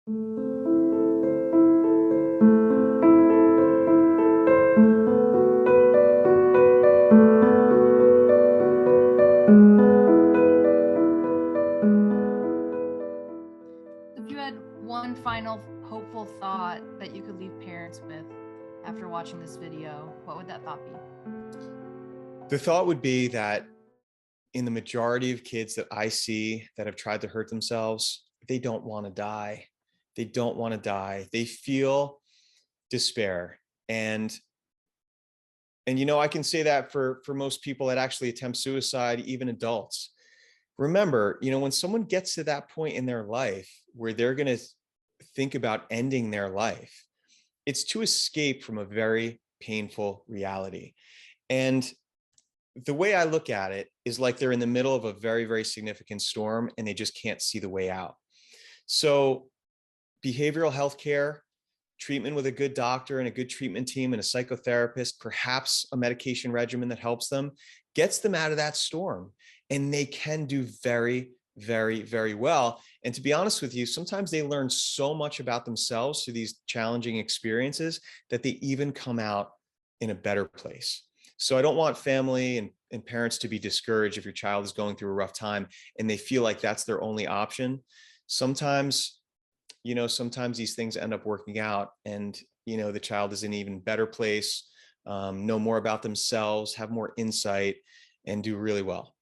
If you had one final hopeful thought that you could leave parents with after watching this video, what would that thought be? The thought would be that in the majority of kids that I see that have tried to hurt themselves, they don't want to die. They don't want to die. They feel despair. And I can say that for most people that actually attempt suicide, even adults. Remember, when someone gets to that point in their life where they're going to think about ending their life, it's to escape from a very painful reality. And the way I look at it is like they're in the middle of a very, very significant storm and they just can't see the way out. So behavioral health care, treatment with a good doctor and a good treatment team and a psychotherapist, perhaps a medication regimen that helps them, gets them out of that storm. And they can do very, very, very well. And to be honest with you, sometimes they learn so much about themselves through these challenging experiences that they even come out in a better place. So I don't want family and parents to be discouraged if your child is going through a rough time and they feel like that's their only option. Sometimes these things end up working out and, the child is in an even better place, know more about themselves, have more insight, and do really well.